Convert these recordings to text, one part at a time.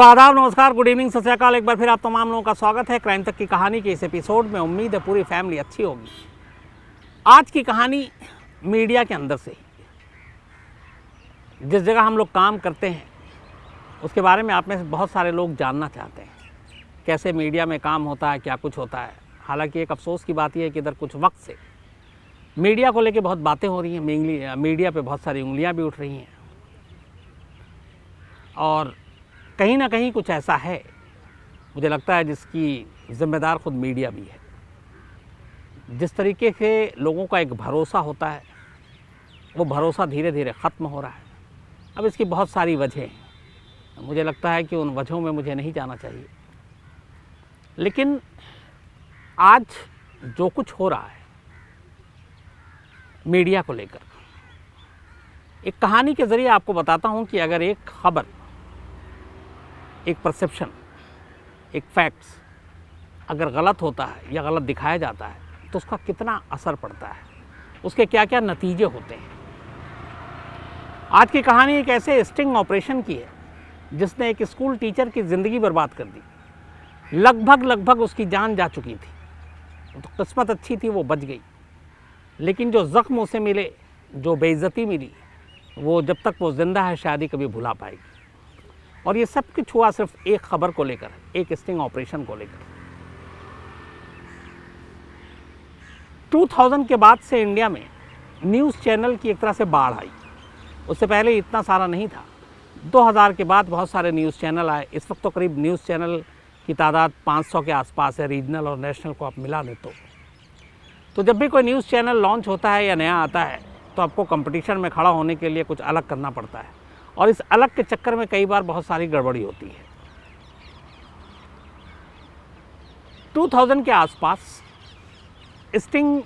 तो आदाब, नमस्कार, गुड इवनिंग, सत श्री अकाल। एक बार फिर आप तमाम लोगों का स्वागत है क्राइम तक की कहानी के इस एपिसोड में। उम्मीद है पूरी फैमिली अच्छी होगी। आज की कहानी मीडिया के अंदर से ही, जिस जगह हम लोग काम करते हैं उसके बारे में आप में से बहुत सारे लोग जानना चाहते हैं कैसे मीडिया में काम होता है, क्या कुछ होता है। हालांकि एक अफसोस की बात यह है कि इधर कुछ वक्त से मीडिया को लेकर बहुत बातें हो रही हैं, मीडिया पे बहुत सारी उंगलियां भी उठ रही हैं और कहीं ना कहीं कुछ ऐसा है, मुझे लगता है, जिसकी जिम्मेदार खुद मीडिया भी है। जिस तरीके से लोगों का एक भरोसा होता है वो भरोसा धीरे धीरे ख़त्म हो रहा है। अब इसकी बहुत सारी वजहें हैं, मुझे लगता है कि उन वजहों में मुझे नहीं जाना चाहिए, लेकिन आज जो कुछ हो रहा है मीडिया को लेकर, एक कहानी के ज़रिए आपको बताता हूं कि अगर एक खबर, एक परसेप्शन, एक फैक्ट्स अगर गलत होता है या गलत दिखाया जाता है तो उसका कितना असर पड़ता है, उसके क्या क्या नतीजे होते हैं। आज की कहानी एक ऐसे स्टिंग ऑपरेशन की है जिसने एक स्कूल टीचर की ज़िंदगी बर्बाद कर दी। लगभग उसकी जान जा चुकी थी, तो किस्मत अच्छी थी, वो बच गई, लेकिन जो ज़ख्म उसे मिले, जो बेइज्जती मिली, वो जब तक वो ज़िंदा है शायद ही कभी भुला पाएगी। और ये सब कुछ हुआ सिर्फ एक खबर को लेकर, एक स्टिंग ऑपरेशन को लेकर। 2000 के बाद से इंडिया में न्यूज़ चैनल की एक तरह से बाढ़ आई। उससे पहले इतना सारा नहीं था। 2000 के बाद बहुत सारे न्यूज़ चैनल आए। इस वक्त तो करीब न्यूज़ चैनल की तादाद 500 के आसपास है, रीजनल और नेशनल को आप मिला लें तो जब भी कोई न्यूज़ चैनल लॉन्च होता है या नया आता है तो आपको कंपटीशन में खड़ा होने के लिए कुछ अलग करना पड़ता है, और इस अलग के चक्कर में कई बार बहुत सारी गड़बड़ी होती है। 2000 के आसपास स्टिंग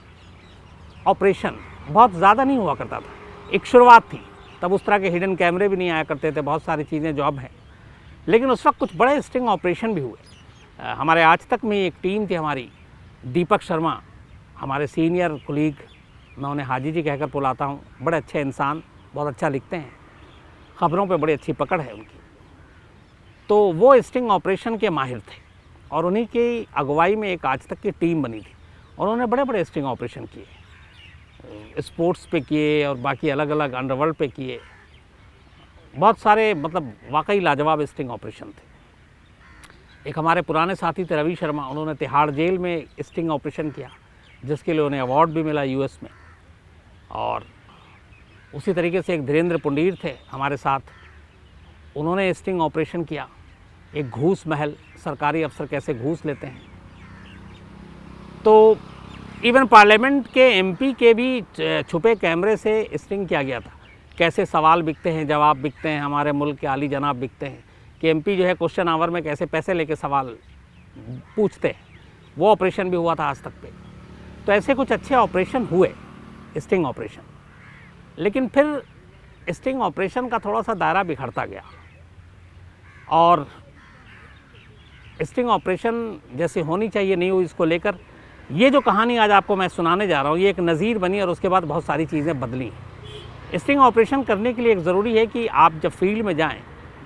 ऑपरेशन बहुत ज़्यादा नहीं हुआ करता था, एक शुरुआत थी। तब उस तरह के हिडन कैमरे भी नहीं आया करते थे, बहुत सारी चीज़ें जो अब हैं, लेकिन उस वक्त कुछ बड़े स्टिंग ऑपरेशन भी हुए। हमारे आज तक में एक टीम थी हमारी, दीपक शर्मा, हमारे सीनियर कुलीग, मैं उन्हें हाजी जी कहकर बुलाता हूँ। बड़े अच्छे इंसान, बहुत अच्छा लिखते हैं, ख़बरों पे बड़ी अच्छी पकड़ है उनकी। तो वो स्टिंग ऑपरेशन के माहिर थे और उन्हीं की अगुवाई में एक आज तक की टीम बनी थी और उन्होंने बड़े बड़े स्टिंग ऑपरेशन किए, स्पोर्ट्स पे किए और बाकी अलग अलग अंडरवर्ल्ड पे किए। बहुत सारे, मतलब वाकई लाजवाब स्टिंग ऑपरेशन थे। एक हमारे पुराने साथी थे रवि शर्मा, उन्होंने तिहाड़ जेल में स्टिंग ऑपरेशन किया जिसके लिए उन्हें अवार्ड भी मिला यूएस में। और उसी तरीके से एक धीरेन्द्र पुंडीर थे हमारे साथ, उन्होंने स्टिंग ऑपरेशन किया। एक घूस महल, सरकारी अफसर कैसे घूस लेते हैं। तो इवन पार्लियामेंट के एमपी के भी छुपे कैमरे से स्टिंग किया गया था। कैसे सवाल बिकते हैं, जवाब बिकते हैं, हमारे मुल्क के आली जनाब बिकते हैं, कि एमपी जो है क्वेश्चन आवर में कैसे पैसे लेके सवाल पूछते हैं, वो ऑपरेशन भी हुआ था आज तक पे। तो ऐसे कुछ अच्छे ऑपरेशन हुए, स्टिंग ऑपरेशन। लेकिन फिर स्टिंग ऑपरेशन का थोड़ा सा दायरा बिखरता गया और स्टिंग ऑपरेशन जैसे होनी चाहिए नहीं हुई। इसको लेकर ये जो कहानी आज आपको मैं सुनाने जा रहा हूँ, ये एक नज़ीर बनी और उसके बाद बहुत सारी चीज़ें बदली। स्टिंग ऑपरेशन करने के लिए एक ज़रूरी है कि आप जब फील्ड में जाएं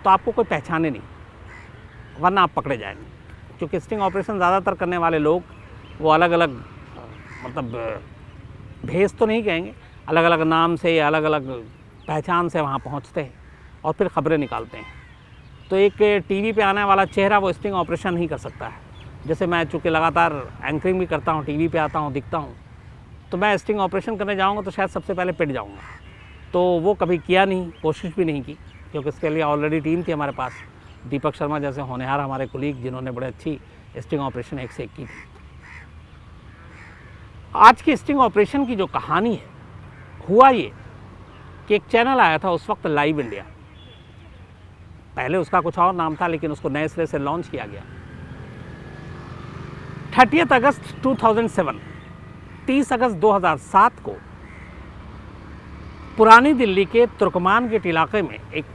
तो आपको कोई पहचाने नहीं, वरना आप पकड़े जाएंगे। क्योंकि स्टिंग ऑपरेशन ज़्यादातर करने वाले लोग वो अलग अलग, मतलब भेस तो नहीं कहेंगे, अलग अलग नाम से या अलग अलग पहचान से वहाँ पहुँचते हैं और फिर ख़बरें निकालते हैं। तो एक टीवी पे आने वाला चेहरा वो स्टिंग ऑपरेशन नहीं कर सकता है। जैसे मैं चूँकि लगातार एंकरिंग भी करता हूँ, टीवी पे आता हूँ, दिखता हूँ, तो मैं स्टिंग ऑपरेशन करने जाऊँगा तो शायद सबसे पहले पिट जाऊँगा। तो वो कभी किया नहीं, कोशिश भी नहीं की, क्योंकि इसके लिए ऑलरेडी टीम थी हमारे पास। दीपक शर्मा जैसे होनहार हमारे कुलीग, जिन्होंने बड़े अच्छी स्टिंग ऑपरेशन एक से एक की थी। आज की स्टिंग ऑपरेशन की जो कहानी है, हुआ ये कि एक चैनल आया था उस वक्त, लाइव इंडिया। पहले उसका कुछ और नाम था, लेकिन उसको नए सिरे से लॉन्च किया गया। 30 अगस्त 2007, 30 अगस्त 2007 को पुरानी दिल्ली के तुर्कमान गेट इलाके में एक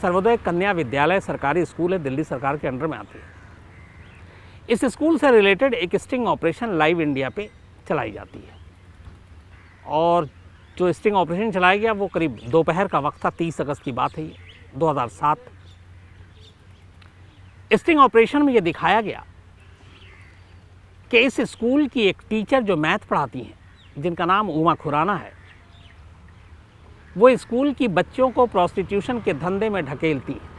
सर्वोदय कन्या विद्यालय सरकारी स्कूल है, दिल्ली सरकार के अंडर में आती है। इस स्कूल से रिलेटेड एक स्टिंग ऑपरेशन लाइव इंडिया पे चलाई जाती है और जो स्टिंग ऑपरेशन चलाया गया वो करीब दोपहर का वक्त था। 30 अगस्त की बात है ये, 2007। स्टिंग ऑपरेशन में ये दिखाया गया कि इस स्कूल की एक टीचर जो मैथ पढ़ाती हैं, जिनका नाम उमा खुराना है, वो स्कूल की बच्चों को प्रोस्टिट्यूशन के धंधे में ढकेलती हैं।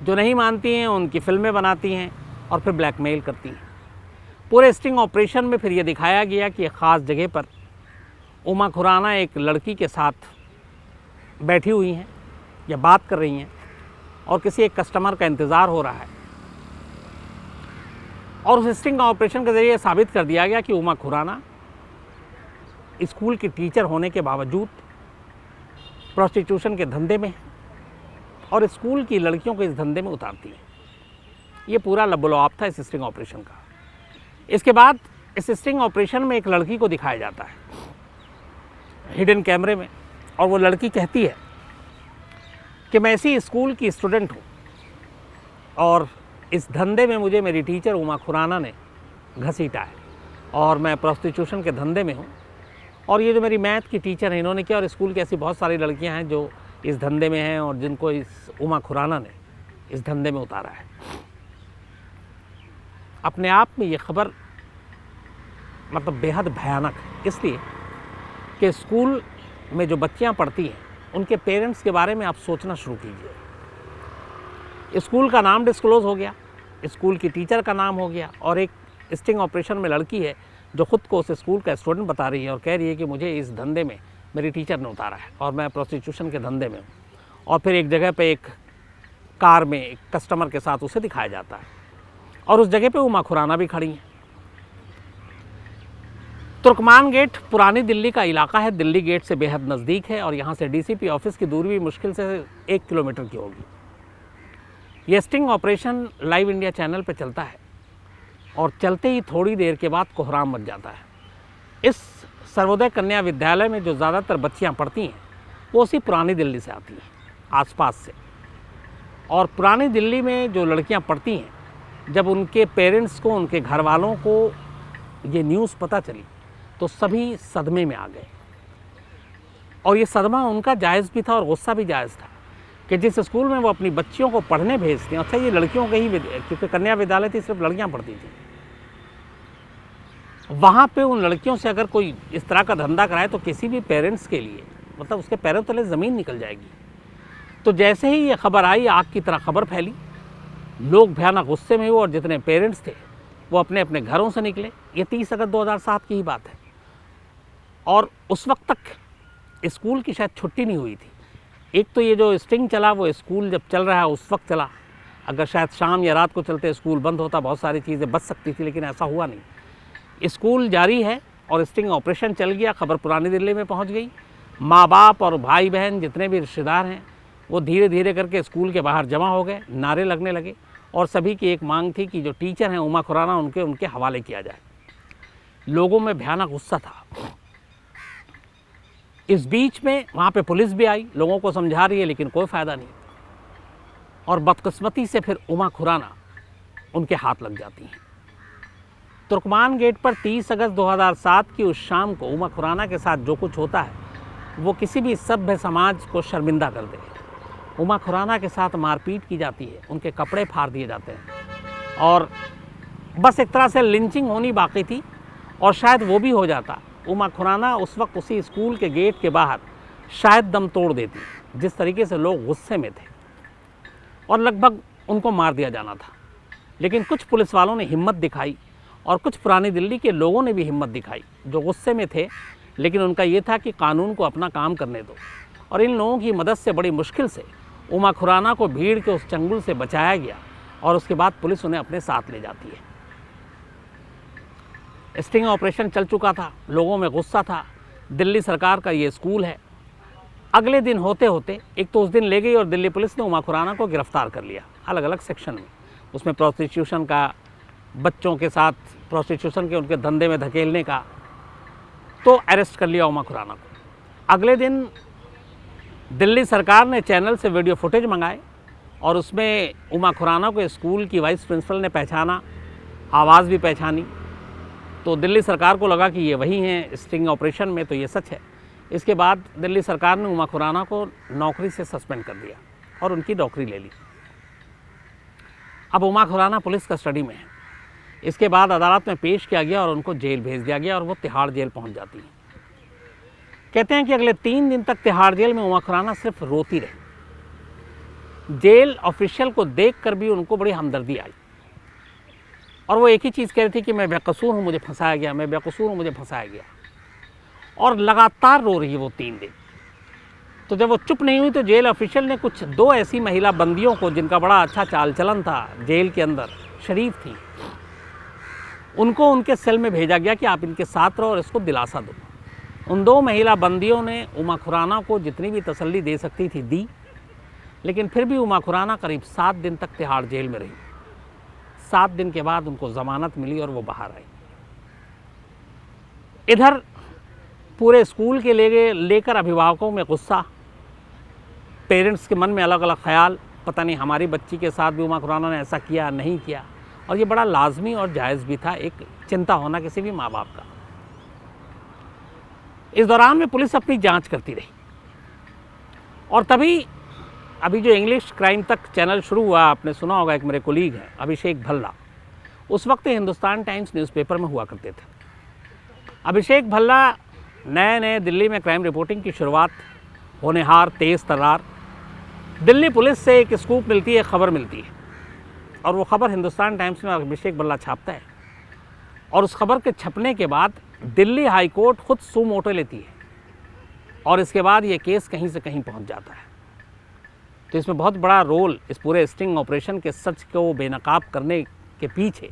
जो नहीं मानती हैं उनकी फिल्में बनाती हैं और फिर ब्लैकमेल करती हैं। पूरे स्टिंग ऑपरेशन में फिर ये दिखाया गया कि एक ख़ास जगह पर उमा खुराना एक लड़की के साथ बैठी हुई हैं या बात कर रही हैं और किसी एक कस्टमर का इंतज़ार हो रहा है, और उस स्टिंग ऑपरेशन के ज़रिए साबित कर दिया गया कि उमा खुराना स्कूल की टीचर होने के बावजूद प्रोस्टिट्यूशन के धंधे में है और स्कूल की लड़कियों को इस धंधे में उतारती है। ये पूरा लबोलवाब था इस स्टिंग ऑपरेशन का। इसके बाद इस स्टिंग ऑपरेशन में एक लड़की को दिखाया जाता है हिडन कैमरे में, और वो लड़की कहती है कि मैं इसी स्कूल की स्टूडेंट हूँ और इस धंधे में मुझे मेरी टीचर उमा खुराना ने घसीटा है और मैं प्रोस्टिट्यूशन के धंधे में हूँ, और ये जो मेरी मैथ की टीचर है इन्होंने किया, और स्कूल की ऐसी बहुत सारी लड़कियाँ हैं जो इस धंधे में हैं और जिनको इस उमा खुराना ने इस धंधे में उतारा है। अपने आप में ये खबर मतलब बेहद भयानक है, इसलिए कि स्कूल में जो बच्चियां पढ़ती हैं उनके पेरेंट्स के बारे में आप सोचना शुरू कीजिए। स्कूल का नाम डिस्क्लोज़ हो गया, स्कूल की टीचर का नाम हो गया, और एक स्टिंग ऑपरेशन में लड़की है जो ख़ुद को उस स्कूल का स्टूडेंट बता रही है और कह रही है कि मुझे इस धंधे में मेरी टीचर ने उतारा है और मैं प्रोस्टिट्यूशन के धंधे में हूँ। और फिर एक जगह पे एक कार में एक कस्टमर के साथ उसे दिखाया जाता है और उस जगह पे उमा खुराना भी खड़ी हैं। तुर्कमान गेट पुरानी दिल्ली का इलाका है, दिल्ली गेट से बेहद नज़दीक है और यहाँ से डीसीपी ऑफिस की दूरी भी मुश्किल से 1 किलोमीटर की होगी। ये sting operation live India channel पे चलता है और चलते ही थोड़ी देर के बाद कोहराम मच जाता है। इस सर्वोदय कन्या विद्यालय में जो ज़्यादातर बच्चियाँ पढ़ती हैं वो उसी पुरानी दिल्ली से आती हैं, आसपास से। और पुरानी दिल्ली में जो लड़कियाँ पढ़ती हैं, जब उनके पेरेंट्स को, उनके घर वालों को ये न्यूज़ पता चली तो सभी सदमे में आ गए। और ये सदमा उनका जायज़ भी था और गुस्सा भी जायज़ था कि जिस स्कूल में वो अपनी बच्चियों को पढ़ने भेजते हैं, अच्छा ये लड़कियों के ही, क्योंकि कन्या विद्यालय थी, सिर्फ लड़कियां पढ़ती थी, वहाँ पे उन लड़कियों से अगर कोई इस तरह का धंधा कराए तो किसी भी पेरेंट्स के लिए मतलब उसके पैरों तले ज़मीन निकल जाएगी। तो जैसे ही ये खबर आई, आग की तरह खबर फैली, लोग भयानक गुस्से में हुए और जितने पेरेंट्स थे वो अपने अपने घरों से निकले। ये 30 अगस्त 2007 की ही बात है और उस वक्त तक स्कूल की शायद छुट्टी नहीं हुई थी। एक तो ये जो स्टिंग चला वो स्कूल जब चल रहा है उस वक्त चला, अगर शायद शाम या रात को चलते स्कूल बंद होता, बहुत सारी चीज़ें बच सकती थी, लेकिन ऐसा हुआ नहीं। स्कूल जारी है और स्टिंग ऑपरेशन चल गया, खबर पुरानी दिल्ली में पहुंच गई। माँ बाप और भाई बहन जितने भी रिश्तेदार हैं वो धीरे धीरे करके स्कूल के बाहर जमा हो गए, नारे लगने लगे और सभी की एक मांग थी कि जो टीचर हैं उमा खुराना उनके हवाले किया जाए। लोगों में भयानक गुस्सा था। इस बीच में वहाँ पे पुलिस भी आई, लोगों को समझा रही है, लेकिन कोई फ़ायदा नहीं। और बदकिस्मती से फिर उमा खुराना उनके हाथ लग जाती हैं। तुर्कमान गेट पर 30 अगस्त 2007 की उस शाम को उमा खुराना के साथ जो कुछ होता है वो किसी भी सभ्य समाज को शर्मिंदा कर दे। उमा खुराना के साथ मारपीट की जाती है, उनके कपड़े फाड़ दिए जाते हैं और बस एक तरह से लिंचिंग होनी बाकी थी और शायद वो भी हो जाता। उमा खुराना उस वक्त उसी स्कूल के गेट के बाहर शायद दम तोड़ देती, जिस तरीके से लोग गुस्से में थे और लगभग उनको मार दिया जाना था। लेकिन कुछ पुलिस वालों ने हिम्मत दिखाई और कुछ पुरानी दिल्ली के लोगों ने भी हिम्मत दिखाई जो गुस्से में थे, लेकिन उनका ये था कि कानून को अपना काम करने दो। और इन लोगों की मदद से बड़ी मुश्किल से उमा खुराना को भीड़ के उस चंगुल से बचाया गया और उसके बाद पुलिस उन्हें अपने साथ ले जाती है। स्टिंग ऑपरेशन चल चुका था, लोगों में गुस्सा था, दिल्ली सरकार का ये स्कूल है। अगले दिन होते होते एक तो उस दिन ले गई और दिल्ली पुलिस ने उमा खुराना को गिरफ्तार कर लिया अलग अलग सेक्शन में। उसमें प्रोस्टिट्यूशन का, बच्चों के साथ प्रोस्टिट्यूशन के उनके धंधे में धकेलने का, तो अरेस्ट कर लिया उमा खुराना को। अगले दिन दिल्ली सरकार ने चैनल से वीडियो फुटेज मंगाए और उसमें उमा खुराना को स्कूल की वाइस प्रिंसिपल ने पहचाना, आवाज़ भी पहचानी। तो दिल्ली सरकार को लगा कि ये वही हैं स्टिंग ऑपरेशन में, तो ये सच है। इसके बाद दिल्ली सरकार ने उमा खुराना को नौकरी से सस्पेंड कर दिया और उनकी नौकरी ले ली। अब उमा खुराना पुलिस कस्टडी में है। इसके बाद अदालत में पेश किया गया और उनको जेल भेज दिया गया और वो तिहाड़ जेल पहुंच जाती है। कहते हैं कि अगले 3 दिन तक तिहाड़ जेल में उमा खुराना सिर्फ रोती रही। जेल ऑफिशियल को देखकर भी उनको बड़ी हमदर्दी आई और वो एक ही चीज़ कह रही थी कि मैं बेकसूर हूँ, मुझे फंसाया गया, मैं बेकसूर हूँ, मुझे फंसाया गया। और लगातार रो रही है वो 3 दिन। तो जब वो चुप नहीं हुई तो जेल ऑफिशियल ने कुछ 2 ऐसी महिला बंदियों को, जिनका बड़ा अच्छा चाल चलन था जेल के अंदर, शरीफ थी, उनको उनके सेल में भेजा गया कि आप इनके साथ रहो और इसको दिलासा दो। उन 2 महिला बंदियों ने उमा खुराना को जितनी भी तसल्ली दे सकती थी दी, लेकिन फिर भी उमा खुराना करीब 7 दिन तक तिहाड़ जेल में रही। 7 दिन के बाद उनको ज़मानत मिली और वो बाहर आई। इधर पूरे स्कूल के लेकर अभिभावकों में गुस्सा, पेरेंट्स के मन में अलग अलग ख्याल, पता नहीं हमारी बच्ची के साथ भी उमा खुराना ने ऐसा किया नहीं किया। और ये बड़ा लाजमी और जायज़ भी था, एक चिंता होना किसी भी माँ बाप का। इस दौरान में पुलिस अपनी जांच करती रही और तभी अभी जो इंग्लिश क्राइम तक चैनल शुरू हुआ, आपने सुना होगा, एक मेरे कोलीग हैं अभिषेक भल्ला, उस वक्त हिंदुस्तान टाइम्स न्यूज़पेपर में हुआ करते थे। अभिषेक भल्ला नए दिल्ली में क्राइम रिपोर्टिंग की शुरुआत, होनहार, तेज़ तर्रार। दिल्ली पुलिस से एक स्कूप मिलती है, खबर मिलती है और वो खबर हिंदुस्तान टाइम्स में अभिषेक भल्ला छापता है और उस खबर के छपने के बाद दिल्ली हाई कोर्ट खुद सू मोटो लेती है और इसके बाद ये केस कहीं से कहीं पहुंच जाता है। तो इसमें बहुत बड़ा रोल इस पूरे स्टिंग ऑपरेशन के सच को बेनकाब करने के पीछे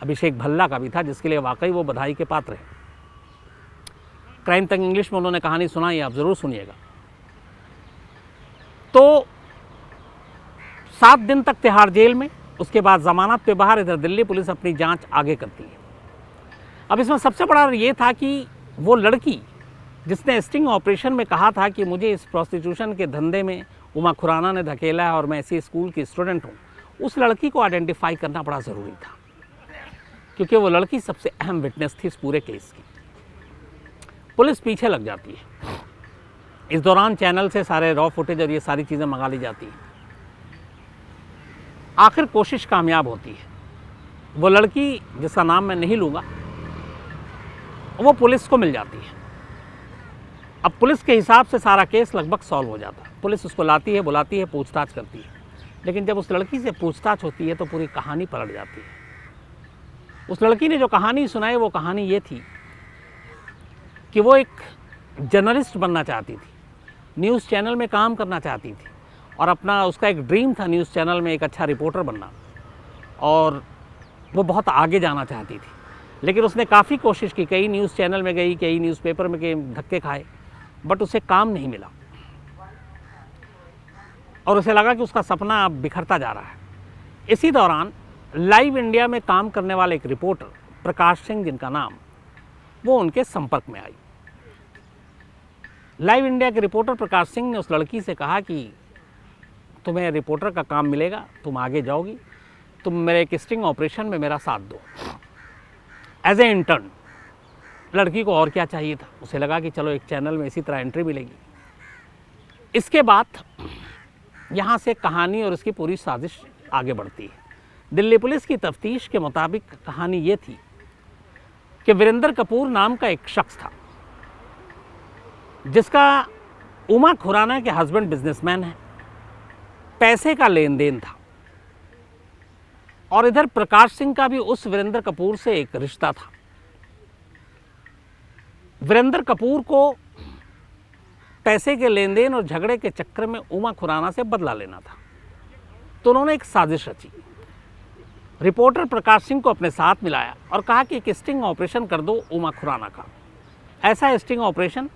अभिषेक भल्ला का भी था, जिसके लिए वाकई वो बधाई के पात्र हैं। क्राइम तक इंग्लिश में उन्होंने कहानी सुनाई, आप ज़रूर सुनिएगा। तो 7 दिन तक तिहाड़ जेल में, उसके बाद ज़मानत पे बाहर। इधर दिल्ली पुलिस अपनी जांच आगे करती है। अब इसमें सबसे बड़ा ये था कि वो लड़की जिसने स्टिंग ऑपरेशन में कहा था कि मुझे इस प्रोस्टिट्यूशन के धंधे में उमा खुराना ने धकेला है और मैं इसी स्कूल की स्टूडेंट हूँ, उस लड़की को आइडेंटिफाई करना बड़ा ज़रूरी था, क्योंकि वो लड़की सबसे अहम विटनेस थी इस पूरे केस की। पुलिस पीछे लग जाती है। इस दौरान चैनल से सारे रॉ फुटेज और ये सारी चीज़ें मंगा ली जाती हैं। आखिर कोशिश कामयाब होती है। वो लड़की, जिसका नाम मैं नहीं लूँगा, वो पुलिस को मिल जाती है। अब पुलिस के हिसाब से सारा केस लगभग सॉल्व हो जाता है। पुलिस उसको लाती है, बुलाती है, पूछताछ करती है। लेकिन जब उस लड़की से पूछताछ होती है तो पूरी कहानी पलट जाती है। उस लड़की ने जो कहानी सुनाई, वो कहानी ये थी कि वो एक जर्नलिस्ट बनना चाहती थी, न्यूज़ चैनल में काम करना चाहती थी और उसका एक ड्रीम था न्यूज़ चैनल में एक अच्छा रिपोर्टर बनना, और वो बहुत आगे जाना चाहती थी। लेकिन उसने काफ़ी कोशिश की, कई न्यूज़ चैनल में गई, कई न्यूज़पेपर में कई धक्के खाए, बट उसे काम नहीं मिला और उसे लगा कि उसका सपना अब बिखरता जा रहा है। इसी दौरान लाइव इंडिया में काम करने वाले एक रिपोर्टर प्रकाश सिंह, जिनका नाम, वो उनके संपर्क में आई। लाइव इंडिया के रिपोर्टर प्रकाश सिंह ने उस लड़की से कहा कि तुम्हें रिपोर्टर का काम मिलेगा, तुम आगे जाओगी, तुम मेरे एक स्टिंग ऑपरेशन में मेरा साथ दो एज ए इंटर्न। लड़की को और क्या चाहिए था, उसे लगा कि चलो एक चैनल में इसी तरह एंट्री मिलेगी। इसके बाद यहाँ से कहानी और इसकी पूरी साजिश आगे बढ़ती है। दिल्ली पुलिस की तफ्तीश के मुताबिक कहानी ये थी कि वीरेंद्र कपूर नाम का एक शख्स था, जिसका उमा खुराना के हस्बैंड बिजनेसमैन है, पैसे का लेन देन था, और इधर प्रकाश सिंह का भी उस वीरेंद्र कपूर से एक रिश्ता था। वीरेंद्र कपूर को पैसे के लेन देन और झगड़े के चक्कर में उमा खुराना से बदला लेना था, तो उन्होंने एक साजिश रची। रिपोर्टर प्रकाश सिंह को अपने साथ मिलाया और कहा कि एक स्टिंग ऑपरेशन कर दो उमा खुराना का, ऐसा स्टिंग ऑपरेशन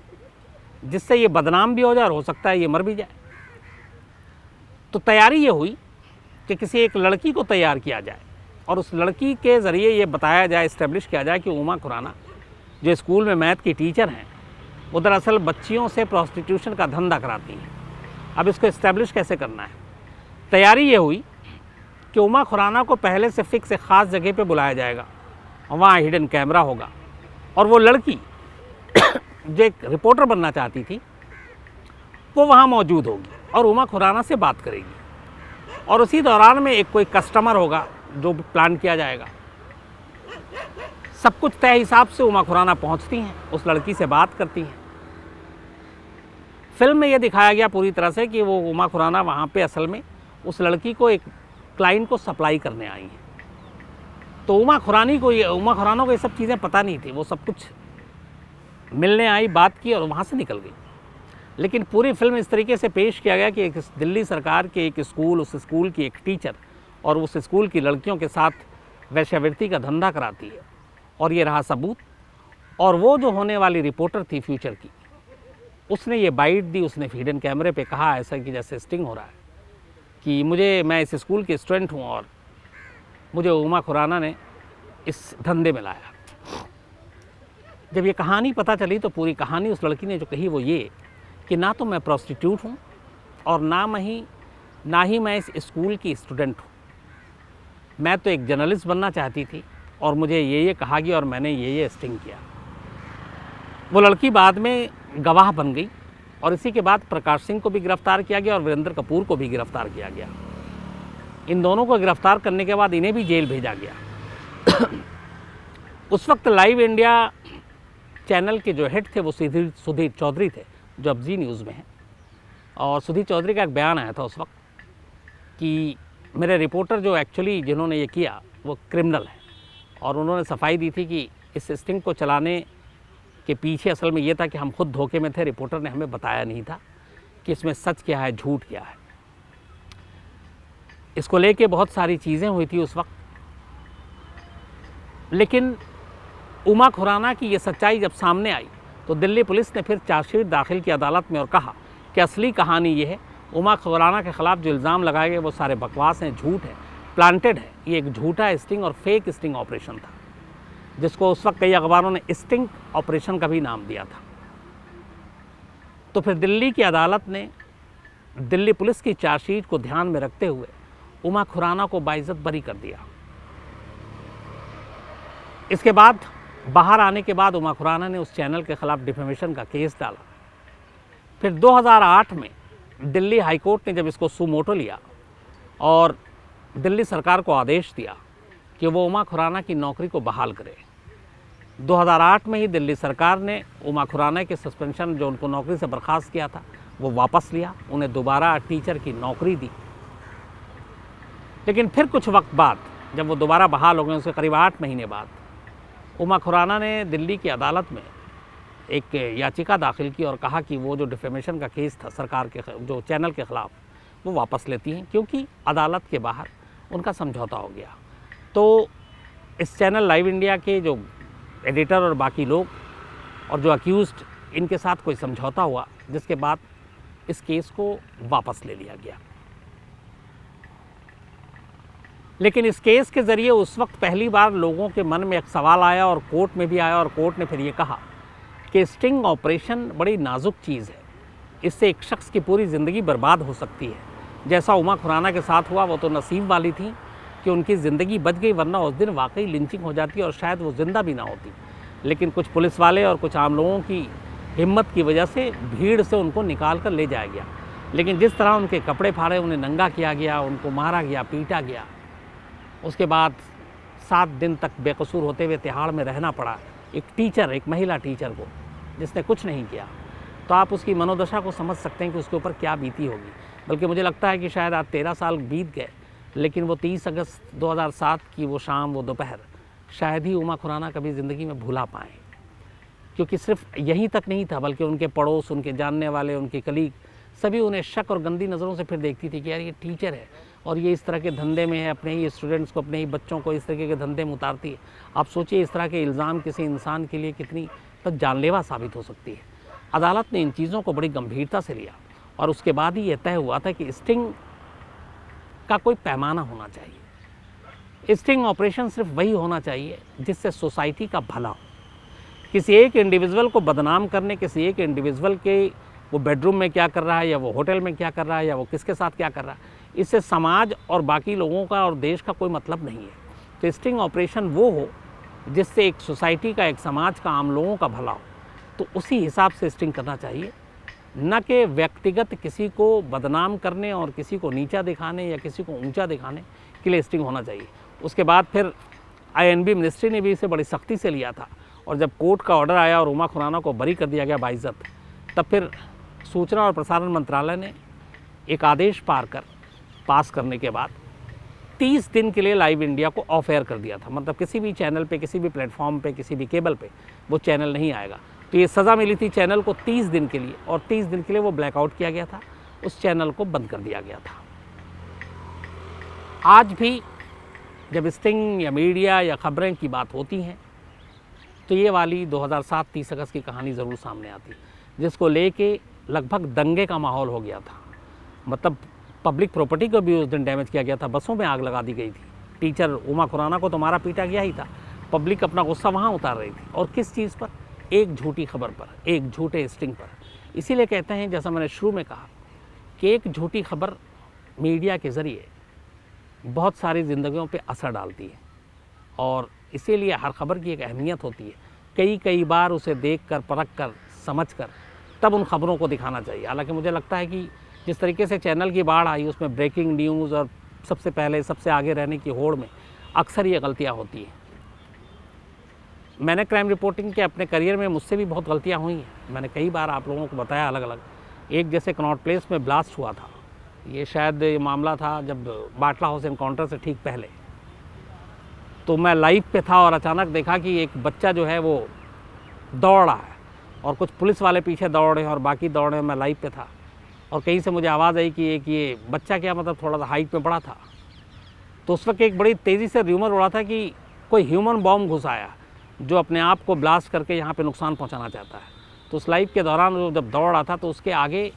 जिससे ये बदनाम भी हो जाए और हो सकता है ये मर भी जाए। तो तैयारी ये हुई कि किसी एक लड़की को तैयार किया जाए और उस लड़की के ज़रिए ये बताया जाए, इस्टेब्लिश किया जाए कि उमा खुराना जो स्कूल में मैथ की टीचर हैं, वो दरअसल बच्चियों से प्रोस्टिट्यूशन का धंधा कराती हैं। अब इसको इस्टेब्लिश कैसे करना है? तैयारी ये हुई कि उमा खुराना को पहले से फिक्स एक ख़ास जगह पे बुलाया जाएगा, वहाँ हिडन कैमरा होगा और वो लड़की जो एक रिपोर्टर बनना चाहती थी, वो वहाँ मौजूद होगी और उमा खुराना से बात करेगी और उसी दौरान में एक कोई कस्टमर होगा जो प्लान किया जाएगा। सब कुछ तय हिसाब से उमा खुराना पहुंचती हैं, उस लड़की से बात करती हैं। फिल्म में ये दिखाया गया पूरी तरह से कि वो उमा खुराना वहाँ पे असल में उस लड़की को एक क्लाइंट को सप्लाई करने आई हैं। तो उमा खुराना को ये सब चीज़ें पता नहीं थी। वो सब कुछ मिलने आई, बात की और वहाँ से निकल गई। लेकिन पूरी फिल्म इस तरीके से पेश किया गया कि एक दिल्ली सरकार के एक स्कूल, उस स्कूल की एक टीचर और उस स्कूल की लड़कियों के साथ वेश्यावृत्ति का धंधा कराती है, और ये रहा सबूत। और वो जो होने वाली रिपोर्टर थी फ्यूचर की, उसने ये बाइट दी, उसने हिडन कैमरे पे कहा ऐसा कि जैसे स्टिंग हो रहा है कि मैं इस स्कूल के स्टूडेंट हूँ और मुझे उमा खुराना ने इस धंधे में लाया। जब ये कहानी पता चली तो पूरी कहानी उस लड़की ने जो कही वो ये कि ना तो मैं प्रोस्टिट्यूट हूँ और ना ही मैं इस स्कूल की स्टूडेंट हूँ। मैं तो एक जर्नलिस्ट बनना चाहती थी और मुझे ये कहा गया और मैंने ये स्टिंग किया। वो लड़की बाद में गवाह बन गई और इसी के बाद प्रकाश सिंह को भी गिरफ्तार किया गया और वीरेंद्र कपूर को भी गिरफ्तार किया गया। इन दोनों को गिरफ्तार करने के बाद इन्हें भी जेल भेजा गया। उस वक्त लाइव इंडिया चैनल के जो हेड थे वो सुधीर चौधरी थे, जो अब जी न्यूज़ में हैं। और सुधीर चौधरी का एक बयान आया था उस वक्त कि मेरे रिपोर्टर जो एक्चुअली जिन्होंने ये किया वो क्रिमिनल है, और उन्होंने सफाई दी थी कि इस स्टिंग को चलाने के पीछे असल में ये था कि हम खुद धोखे में थे, रिपोर्टर ने हमें बताया नहीं था कि इसमें सच क्या है झूठ क्या है। इसको लेके बहुत सारी चीज़ें हुई थी उस वक्त, लेकिन उमा खुराना की ये सच्चाई जब सामने आई तो दिल्ली पुलिस ने फिर चार्जशीट दाखिल की अदालत में और कहा कि असली कहानी ये है, उमा खुराना के ख़िलाफ़ जो इल्ज़ाम लगाए गए वो सारे बकवास हैं, झूठ है, प्लांटेड है। ये एक झूठा स्टिंग और फेक स्टिंग ऑपरेशन था, जिसको उस वक्त कई अखबारों ने स्टिंग ऑपरेशन का भी नाम दिया था। तो फिर दिल्ली की अदालत ने दिल्ली पुलिस की चार्जशीट को ध्यान में रखते हुए उमा खुराना को बाइज्जत बरी कर दिया। इसके बाद बाहर आने के बाद उमा खुराना ने उस चैनल के ख़िलाफ़ डिफेमेशन का केस डाला। फिर 2008 में दिल्ली हाईकोर्ट ने जब इसको सुमोटो लिया और दिल्ली सरकार को आदेश दिया कि वो उमा खुराना की नौकरी को बहाल करे। 2008 में ही दिल्ली सरकार ने उमा खुराना के सस्पेंशन जो उनको नौकरी से बर्खास्त किया था वो वापस लिया, उन्हें दोबारा टीचर की नौकरी दी। लेकिन फिर कुछ वक्त बाद जब वो दोबारा बहाल हो गए, उसके करीब 8 महीने बाद उमा खुराना ने दिल्ली की अदालत में एक याचिका दाखिल की और कहा कि वो जो डिफेमेशन का केस था सरकार के जो चैनल के ख़िलाफ़, वो वापस लेती हैं क्योंकि अदालत के बाहर उनका समझौता हो गया। तो इस चैनल लाइव इंडिया के जो एडिटर और बाकी लोग और जो अक्यूज़्ड, इनके साथ कोई समझौता हुआ, जिसके बाद इस केस को वापस ले लिया गया। लेकिन इस केस के ज़रिए उस वक्त पहली बार लोगों के मन में एक सवाल आया और कोर्ट में भी आया, और कोर्ट ने फिर ये कहा कि स्टिंग ऑपरेशन बड़ी नाजुक चीज़ है, इससे एक शख्स की पूरी ज़िंदगी बर्बाद हो सकती है। जैसा उमा खुराना के साथ हुआ, वो तो नसीब वाली थी कि उनकी ज़िंदगी बच गई, वरना उस दिन वाकई लिंचिंग हो जाती और शायद वो ज़िंदा भी ना होती। लेकिन कुछ पुलिस वाले और कुछ आम लोगों की हिम्मत की वजह से भीड़ से उनको निकाल कर ले जाया गया। लेकिन जिस तरह उनके कपड़े फाड़े, उन्हें नंगा किया गया, उनको मारा गया, पीटा गया, उसके बाद 7 दिन तक बेकसूर होते हुए तिहाड़ में रहना पड़ा एक टीचर, एक महिला टीचर को, जिसने कुछ नहीं किया। तो आप उसकी मनोदशा को समझ सकते हैं कि उसके ऊपर क्या बीती होगी। बल्कि मुझे लगता है कि शायद आज 13 साल बीत गए, लेकिन वो 30 अगस्त 2007 की वो शाम, वो दोपहर शायद ही उमा खुराना कभी ज़िंदगी में भुला पाएँ। क्योंकि सिर्फ यहीं तक नहीं था, बल्कि उनके पड़ोस, उनके जानने वाले, उनके कलीग, सभी उन्हें शक और गंदी नज़रों से फिर देखती थी कि यार ये टीचर है और ये इस तरह के धंधे में है, अपने ही स्टूडेंट्स को, अपने ही बच्चों को इस तरीके के धंधे में उतारती है। आप सोचिए इस तरह के इल्ज़ाम किसी इंसान के लिए कितनी तक जानलेवा साबित हो सकती है। अदालत ने इन चीज़ों को बड़ी गंभीरता से लिया और उसके बाद ही यह तय हुआ था कि स्टिंग का कोई पैमाना होना चाहिए। स्टिंग ऑपरेशन सिर्फ वही होना चाहिए जिससे सोसाइटी का भला हो। किसी एक इंडिविजुअल को बदनाम करने, किसी एक इंडिविजुअल के वो बेडरूम में क्या कर रहा है, या वो होटल में क्या कर रहा है, या वो किसके साथ क्या कर रहा है, इससे समाज और बाकी लोगों का और देश का कोई मतलब नहीं है। तो स्टिंग ऑपरेशन वो हो जिससे एक सोसाइटी का, एक समाज का, आम लोगों का भला हो, तो उसी हिसाब से स्टिंग करना चाहिए। न कि व्यक्तिगत किसी को बदनाम करने और किसी को नीचा दिखाने या किसी को ऊंचा दिखाने के लिए स्टिंग होना चाहिए। उसके बाद फिर INB मिनिस्ट्री ने भी इसे बड़ी सख्ती से लिया था, और जब कोर्ट का ऑर्डर आया और उमा खुराना को बरी कर दिया गया बाइज्जत, तब फिर सूचना और प्रसारण मंत्रालय ने एक आदेश पास करने के बाद 30 दिन के लिए लाइव इंडिया को ऑफ एयर कर दिया था। मतलब किसी भी चैनल पे, किसी भी प्लेटफॉर्म पे, किसी भी केबल पे वो चैनल नहीं आएगा। तो ये सज़ा मिली थी चैनल को 30 दिन के लिए, और 30 दिन के लिए वो ब्लैकआउट किया गया था, उस चैनल को बंद कर दिया गया था। आज भी जब स्टिंग या मीडिया या खबरें की बात होती हैं तो ये वाली 2007 30 अगस्त की कहानी ज़रूर सामने आती, जिसको लेके लगभग दंगे का माहौल हो गया था। मतलब पब्लिक प्रॉपर्टी को भी उस दिन डैमेज किया गया था, बसों में आग लगा दी गई थी, टीचर उमा खुराना को तो मारा पीटा गया ही था, पब्लिक अपना गुस्सा वहाँ उतार रही थी। और किस चीज़ पर? एक झूठी खबर पर, एक झूठे स्टिंग पर। इसीलिए कहते हैं, जैसा मैंने शुरू में कहा, कि एक झूठी खबर मीडिया के ज़रिए बहुत सारी ज़िंदगियों पे असर डालती है, और इसीलिए हर खबर की एक अहमियत होती है। कई बार उसे देख कर, परख कर, समझ कर तब उन खबरों को दिखाना चाहिए। हालांकि मुझे लगता है कि जिस तरीके से चैनल की बाढ़ आई, उसमें ब्रेकिंग न्यूज़ और सबसे पहले सबसे आगे रहने की होड़ में अक्सर ये गलतियाँ होती हैं। मैंने क्राइम रिपोर्टिंग के अपने करियर में मुझसे भी बहुत गलतियाँ हुई हैं। मैंने कई बार आप लोगों को बताया अलग अलग। एक जैसे कनॉट प्लेस में ब्लास्ट हुआ था, ये शायद ये मामला था जब बाटला हाउस एनकाउंटर से ठीक पहले। तो मैं लाइव पे था और अचानक देखा कि एक बच्चा जो है वो दौड़ रहा है और कुछ पुलिस वाले पीछे दौड़ रहे हैं और बाकी दौड़ रहे हैं। मैं लाइव पे था और कहीं से मुझे आवाज़ आई कि ये बच्चा, क्या मतलब थोड़ा सा हाइट में बड़ा था। तो उस वक्त एक बड़ी तेज़ी से र्यूमर उड़ा था कि कोई ह्यूमन बॉम्ब घुस आया जो अपने आप को ब्लास्ट करके यहाँ पे नुकसान पहुँचाना चाहता है। तो उस लाइव के दौरान वो जब दौड़ रहा था तो उसके आगे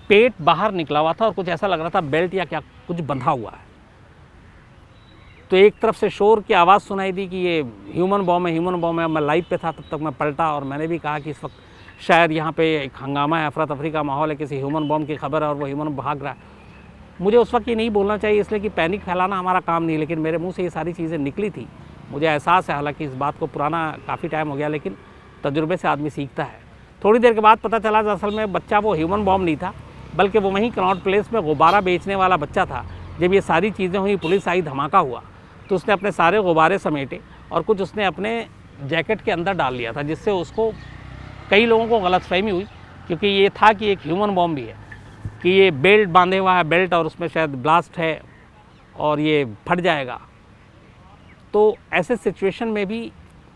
पेट बाहर निकला हुआ था और कुछ ऐसा लग रहा था बेल्ट या क्या कुछ बंधा हुआ है। तो एक तरफ से शोर की आवाज़ सुनाई दी कि ये ह्यूमन बॉम्ब है, ह्यूमन बॉम्ब है। मैं लाइव पे था, तब तक मैं पलटा और मैंने भी कहा कि इस वक्त शायद यहाँ पे एक हंगामा है, अफरा तफरी का माहौल है, किसी ह्यूमन बॉम्ब की खबर है और वो ह्यूमन भाग रहा है। मुझे उस वक्त ये नहीं बोलना चाहिए, इसलिए कि पैनिक फैलाना हमारा काम नहीं, लेकिन मेरे मुंह से ये सारी चीज़ें निकली थी। मुझे एहसास है, हालांकि इस बात को पुराना काफ़ी टाइम हो गया, लेकिन तजुर्बे से आदमी सीखता है। थोड़ी देर के बाद पता चला कि असल में बच्चा वो ह्यूमन बॉम्ब नहीं था, बल्कि वो वहीं कनॉट प्लेस में गुब्बारा बेचने वाला बच्चा था। जब ये सारी चीज़ें हुई, पुलिस आई, धमाका हुआ, तो उसने अपने सारे गुब्बारे समेटे और कुछ उसने अपने जैकेट के अंदर डाल लिया था, जिससे उसको कई लोगों को गलतफहमी हुई, क्योंकि ये था कि एक ह्यूमन बॉम्ब भी है, कि ये बेल्ट बांधे हुआ है, बेल्ट, और उसमें शायद ब्लास्ट है और ये फट जाएगा। तो ऐसे सिचुएशन में भी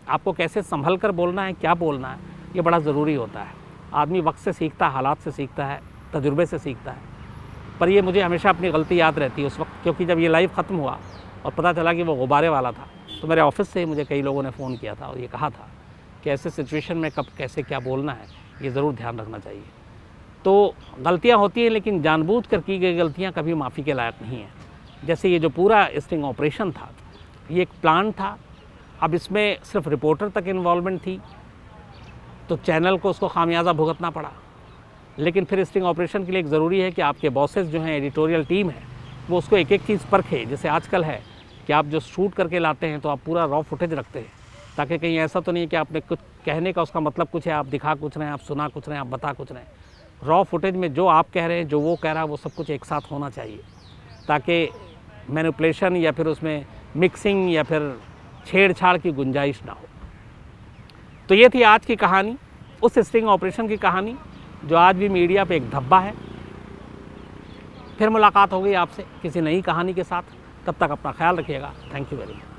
आपको कैसे संभल कर बोलना है, क्या बोलना है, ये बड़ा ज़रूरी होता है। आदमी वक्त से सीखता है, हालात से सीखता है, तजुर्बे से सीखता है। पर ये मुझे हमेशा अपनी गलती याद रहती है उस वक्त, क्योंकि जब ये लाइव ख़त्म हुआ और पता चला कि वो गुब्बारे वाला था, तो मेरे ऑफिस से मुझे कई लोगों ने फ़ोन किया था और ये कहा था कि ऐसे सिचुएशन में कब कैसे क्या बोलना है, ये ज़रूर ध्यान रखना चाहिए। तो गलतियाँ होती हैं, लेकिन जानबूझ कर की गई गलतियाँ कभी माफ़ी के लायक नहीं हैं। जैसे ये जो पूरा स्टिंग ऑपरेशन था, ये एक प्लान था। अब इसमें सिर्फ रिपोर्टर तक इन्वॉल्वमेंट थी, तो चैनल को उसको खामियाजा भुगतना पड़ा। लेकिन फिर स्टिंग ऑपरेशन के लिए एक ज़रूरी है कि आपके बॉसेस जो हैं, एडिटोरियल टीम है, वो उसको एक एक चीज़ परखे। जैसे आजकल है कि आप जो शूट करके लाते हैं तो आप पूरा रॉ फुटेज रखते हैं, ताकि कहीं ऐसा तो नहीं है कि आपने कुछ कहने का उसका मतलब कुछ है, आप दिखा कुछ रहे हैं, आप सुना कुछ रहे हैं, आप बता कुछ रहे हैं। रॉ फुटेज में जो आप कह रहे हैं, जो वो कह रहा है, वो सब कुछ एक साथ होना चाहिए, ताकि मैनिपुलेशन या फिर उसमें मिक्सिंग या फिर छेड़छाड़ की गुंजाइश ना हो। तो ये थी आज की कहानी, उस स्टिंग ऑपरेशन की कहानी जो आज भी मीडिया पे एक धब्बा है। फिर मुलाकात होगी आपसे किसी नई कहानी के साथ। तब तक अपना ख्याल रखिएगा। Thank you very much.